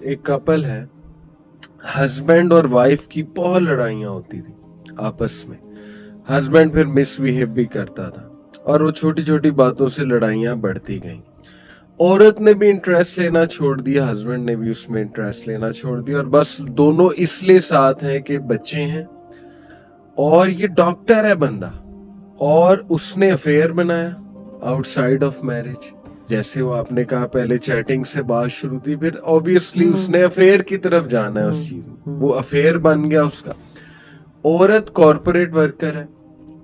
एक कपल है, हस्बैंड और वाइफ की बहुत लड़ाइयाँ होती थी आपस में। हस्बैंड फिर मिसबिहेव भी करता था और वो छोटी छोटी बातों से लड़ाइयाँ बढ़ती गईं। औरत ने भी इंटरेस्ट लेना छोड़ दिया, हस्बैंड ने भी उसमें इंटरेस्ट लेना छोड़ दिया, और बस दोनों इसलिए साथ हैं कि बच्चे हैं और ये डॉक्टर है बंदा, और उसने अफेयर बनाया आउटसाइड ऑफ मैरिज। जैसे वो आपने कहा पहले चैटिंग से बात शुरू थी, फिर ऑब्वियसली उसने अफेयर की तरफ जाना है उस चीज में, वो अफेयर बन गया उसका। औरत कॉर्पोरेट वर्कर है,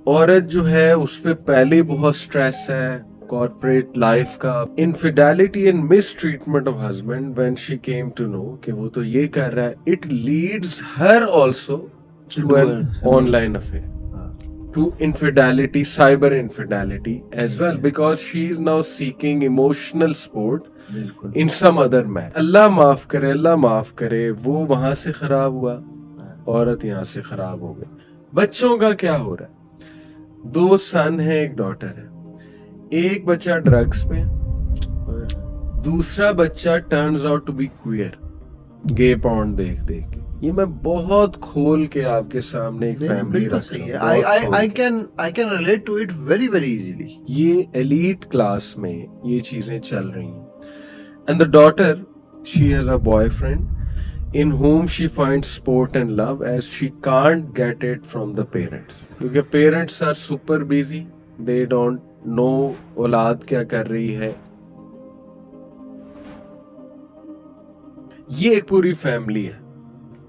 औरत जो है उस पे पहले ही बहुत स्ट्रेस है कॉर्पोरेट लाइफ का। Infidelity and mistreatment of husband when she came to know कि वो तो ये कर रहा है, it leads her also to an online affair, to infidelity, cyber infidelity as well, because she is now seeking emotional support in some other man. अल्लाह माफ करे, वो वहां से खराब हुआ, औरत यहाँ से खराब हो गई। बच्चों का क्या हो रहा है? 2 सन है, 1 डॉटर है। एक बच्चा ड्रग्स में, दूसरा बच्चा turns out to be queer, gay porn देख देख के। ये मैं बहुत खोल के आपके सामने एक फैमिली रख रहा हूँ। I can relate to it very very easily. ये एलीट क्लास में ये चीजें चल रही हैं। And the daughter, she has a boyfriend in whom she finds sport and love, as she can't get it from the parents. क्योंकि parents are super busy, they don't know औलाद क्या कर रही है। ये एक पूरी फैमिली है,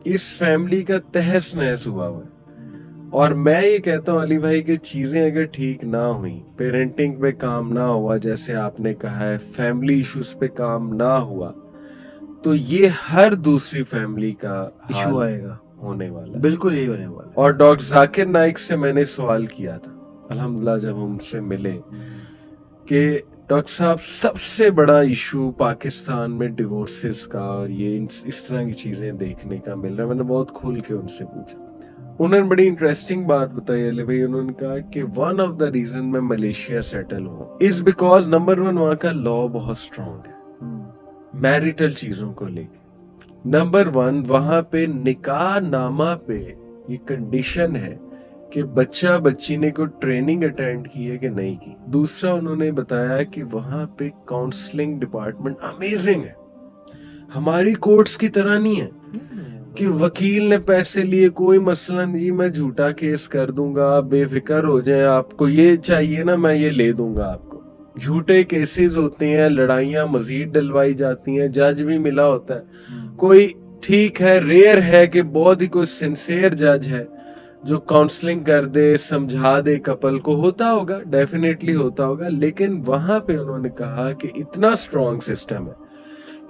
इस फैमिली का तहस नहस हुआ है। और मैं ये कहता हूँ अली भाई कि चीजें अगर ठीक ना हुई, पेरेंटिंग पे काम ना हुआ, जैसे आपने कहा है फैमिली इश्यूज पे काम ना हुआ, तो ये हर दूसरी फैमिली का इशू आएगा, होने वाला है। बिल्कुल यही होने वाला है। और डॉक्टर जाकिर नाइक से मैंने सवाल किया था अल्हम्दुलिल्लाह जब हम उनसे मिले कि डॉक्टर साहब सबसे बड़ा इशू पाकिस्तान में डिवोर्सेस का और ये इस तरह की चीजें देखने का मिल रहा है। मैंने बहुत खुल के उनसे पूछा, उन्होंने बड़ी इंटरेस्टिंग बात बताई अली भाई। उन्होंने कहा कि वन ऑफ द रीजन मैं मलेशिया सेटल हुआ इज बिकॉज नंबर 1 वहाँ का लॉ बहुत स्ट्रॉन्ग है मैरिटल चीजों को लेके। नंबर 1 वहाँ पे निकाह नामा पे ये कंडीशन है कि बच्चा बच्ची ने कोई ट्रेनिंग अटेंड की है कि नहीं की। दूसरा उन्होंने बताया कि वहाँ पे काउंसलिंग डिपार्टमेंट अमेजिंग है, हमारी कोर्ट्स की तरह नहीं है कि वकील ने पैसे लिए, कोई मसला नहीं जी मैं झूठा केस कर दूंगा, आप बेफिक्र हो जाएं, आपको ये चाहिए ना मैं ये ले दूंगा आपको। झूठे केसेस होते हैं, लड़ाइयां मजीद डलवाई जाती हैं, जज भी मिला होता है कोई, ठीक है रेयर है कि बहुत ही कोई सिंसियर जज है जो काउंसलिंग कर दे, समझा दे कपल को, होता होगा डेफिनेटली होता होगा। लेकिन वहां पे उन्होंने कहा कि इतना स्ट्रॉन्ग सिस्टम है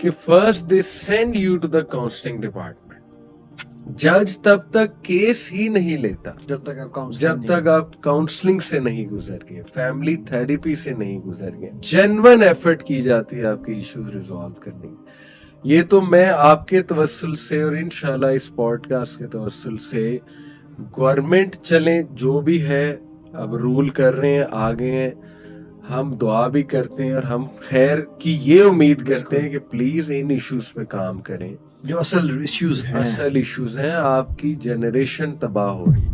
कि first they send you to the counselling department. जज तब तक केस ही नहीं लेता जब तक आप काउंसलिंग से नहीं गुजर गए, फैमिली थेरेपी से नहीं गुजर गए, जेन्युइन एफर्ट की जाती है आपके इश्यूज रिजॉल्व करने की। ये तो मैं आपके तवस्सुल से और इंशाल्लाह इस पॉडकास्ट के तवस्सुल से, गवर्नमेंट चले जो भी है अब रूल कर रहे हैं, आगे हैं, हम दुआ भी करते हैं और हम खैर की ये उम्मीद करते हैं कि प्लीज इन इश्यूज पे काम करें जो असल इश्यूज हैं। आपकी जनरेशन तबाह हो रही है।